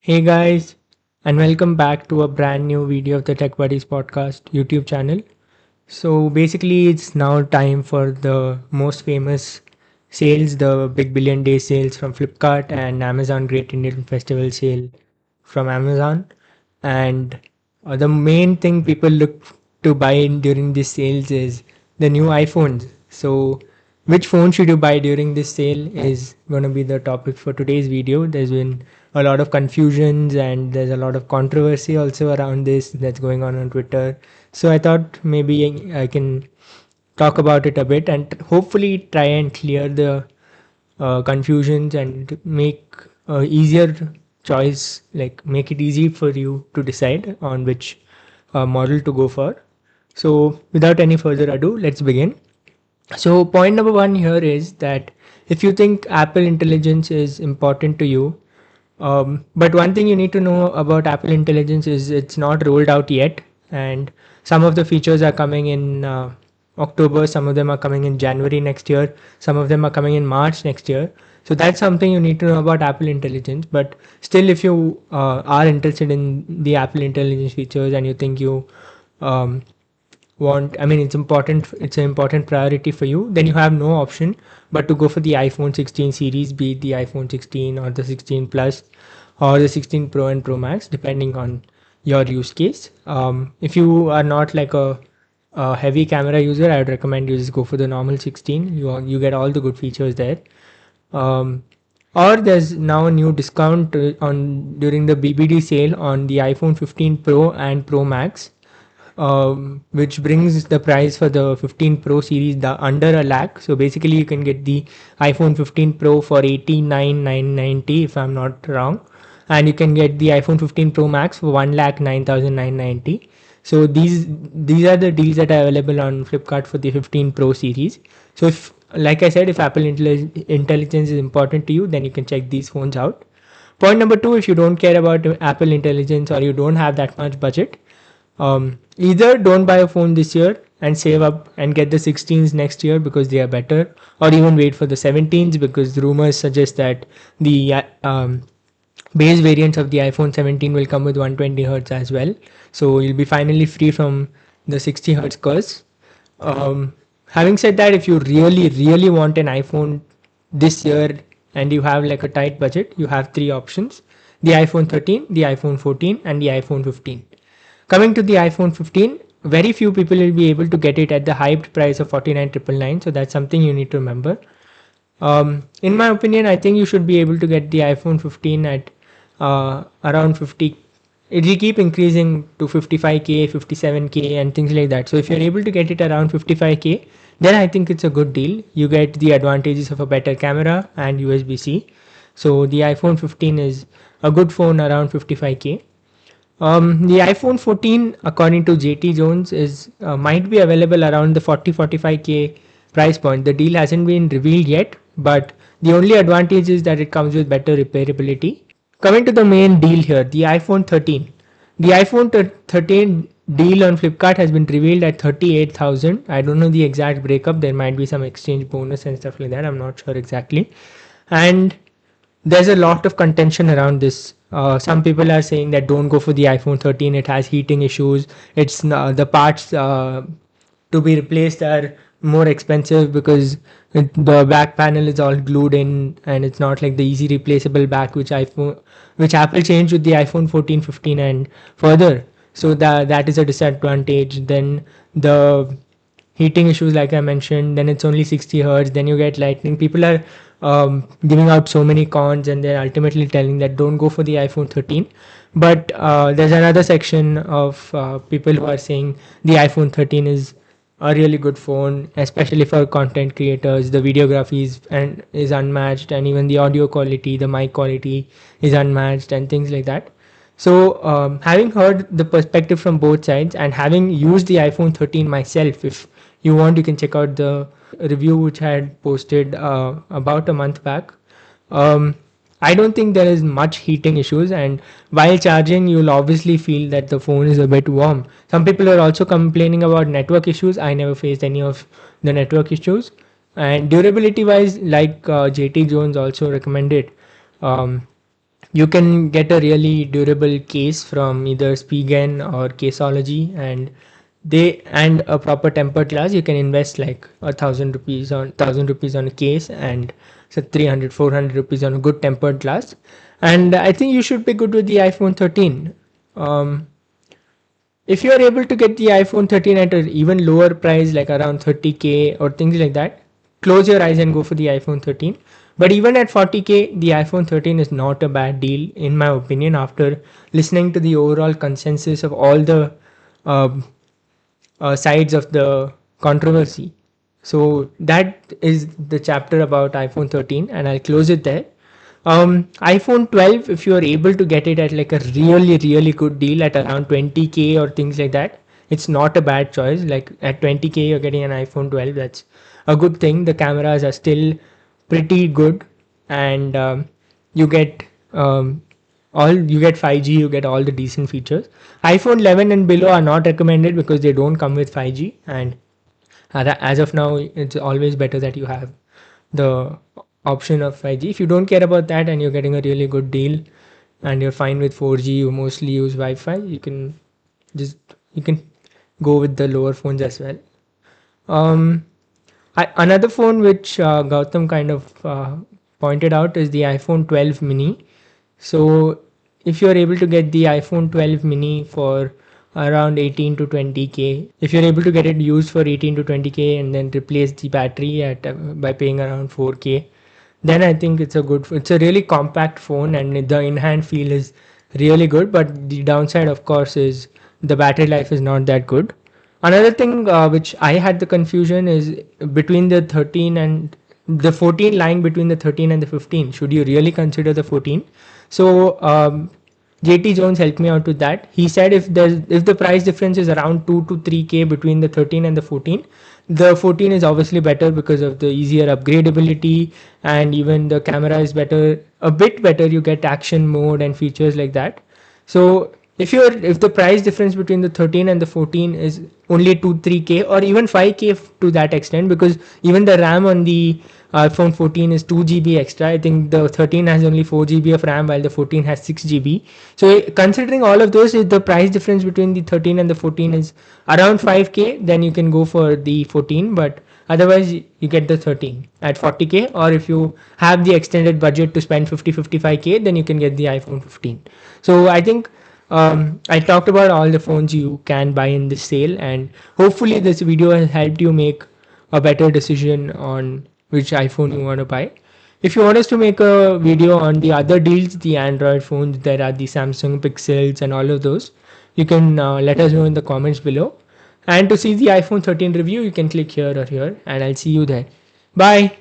Hey guys, and welcome back to a brand new video of the Tech Buddies podcast YouTube channel. So basically, it's now time for the most famous sales, the Big Billion Day sales from Flipkart and Amazon Great Indian Festival sale from Amazon. And the main thing people look to buy during these sales is the new iPhones. So which phone should you buy during this sale is going to be the topic for today's video. There's been a lot of confusions and there's a lot of controversy also around this that's going on Twitter. So I thought maybe I can talk about it a bit and hopefully try and clear the confusions and make easier choice, like make it easy for you to decide on which model to go for. So without any further ado, let's begin. So point number one here is that if you think Apple Intelligence is important to you, but one thing you need to know about Apple Intelligence is it's not rolled out yet, and some of the features are coming in October, some of them are coming in January next year, some of them are coming in March next year. So that's something you need to know about Apple Intelligence. But still, if you are interested in the Apple Intelligence features and you think you um, it's an important priority for you, then you have no option but to go for the iPhone 16 series, be it the iPhone 16 or the 16 plus or the 16 Pro and Pro Max, depending on your use case. If you are not like a heavy camera user, I would recommend you just go for the normal 16. You get all the good features there. um, or there's now a new discount on during the BBD sale on the iPhone 15 Pro and Pro Max, which brings the price for the 15 Pro series under a lakh. So basically, you can get the iPhone 15 Pro for 89,990 if I'm not wrong, and you can get the iPhone 15 Pro Max for 1,09,990. So these are the deals that are available on Flipkart for the 15 Pro series. So if, like I said, if Apple Intelligence is important to you, then you can check these phones out. Point number two, if you don't care about Apple Intelligence or you don't have that much budget, either don't buy a phone this year and save up and get the 16s next year because they are better, or even wait for the 17s because rumors suggest that the base variants of the iPhone 17 will come with 120 hertz as well. So you'll be finally free from the 60 hertz curse. Having said that, if you really want an iPhone this year and you have like a tight budget, you have three options: the iPhone 13, the iPhone 14, and the iPhone 15. Coming to the iPhone 15, very few people will be able to get it at the hyped price of 49,999. So that's something you need to remember. In my opinion, I think you should be able to get the iPhone 15 at around 50. It will keep increasing to 55k, 57k, and things like that. So if you're able to get it around 55k, then I think it's a good deal. You get the advantages of a better camera and USB-C. So the iPhone 15 is a good phone around 55k. The iPhone 14, according to JT Jones, is might be available around the 40-45k price point. The deal hasn't been revealed yet, but the only advantage is that it comes with better repairability. Coming to the main deal here, the iPhone 13. The iPhone 13 deal on Flipkart has been revealed at 38,000. I don't know the exact breakup. There might be some exchange bonus and stuff like that. I'm not sure exactly. And there's a lot of contention around this. Some people are saying that don't go for the iPhone 13. It has heating issues. It's the parts to be replaced are more expensive because the back panel is all glued in, and it's not like the easy replaceable back which Apple changed with the iPhone 14, 15, and further. So that is a disadvantage. Then the heating issues, like I mentioned, then it's only 60 hertz, then you get lightning. People are giving out so many cons, and they're ultimately telling that don't go for the iPhone 13. But there's another section of people who are saying the iPhone 13 is a really good phone, especially for content creators. The videography is unmatched, and even the audio quality, the mic quality is unmatched, and things like that. So, having heard the perspective from both sides and having used the iPhone 13 myself, if you want, you can check out the review which I had posted about a month back. Um, I don't think there is much heating issues, and while charging, you'll obviously feel that the phone is a bit warm. Some people are also complaining about network issues. I never faced any of the network issues. And durability wise, like JT Jones also recommended, um, You can get a really durable case from either Spigen or Caseology, and a proper tempered glass. You can invest like 1,000 rupees on a case, and so 300 400 rupees on a good tempered glass. And I think you should be good with the iPhone 13. Um, if you are able to get the iPhone 13 at an even lower price, like around 30K or things like that, close your eyes and go for the iPhone 13. But even at 40K, the iPhone 13 is not a bad deal, in my opinion, after listening to the overall consensus of all the um, sides of the controversy. So that is the chapter about iPhone 13, and I'll close it there. iPhone 12, if you are able to get it at like a really, really good deal at around 20K or things like that, it's not a bad choice. Like at 20K, you're getting an iPhone 12. That's a good thing. The cameras are still pretty good, and you get you get 5G, you get all the decent features. iPhone 11 and below are not recommended because they don't come with 5G, and as of now, it's always better that you have the option of 5G. If you don't care about that and you're getting a really good deal and you're fine with 4G, you mostly use Wi-Fi, just you can go with the lower phones as well. Um, Another phone which Gautam kind of pointed out is the iPhone 12 mini. So if you're able to get the iPhone 12 mini for around 18 to 20K, if you're able to get it used for 18 to 20K and then replace the battery at by paying around 4K, then I think it's a really compact phone, and the in-hand feel is really good. But the downside, of course, is the battery life is not that good. Another thing which I had the confusion is between the 13 and the 14, lying between the 13 and the 15. Should you really consider the 14? So JT Jones helped me out with that. He said if the price difference is around 2 to 3K between the 13 and the 14 is obviously better because of the easier upgradability, and even the camera is better, a bit better. You get action mode and features like that. So if the price difference between the 13 and the 14 is only 2 3K or even 5K to that extent, because even the RAM on the iPhone 14 is 2 GB extra. I think the 13 has only 4 GB of RAM while the 14 has 6 GB. So considering all of those, if the price difference between the 13 and the 14 is around 5K, then you can go for the 14. But otherwise, you get the 13 at 40K, or if you have the extended budget to spend 55K, then you can get the iPhone 15. So I think I talked about all the phones you can buy in this sale, and hopefully this video has helped you make a better decision on which iPhone you want to buy. If you want us to make a video on the other deals, the Android phones, there are the Samsung Pixels and all of those, you can let us know in the comments below. And to see the iPhone 13 review, you can click here or here, and I'll see you there. Bye.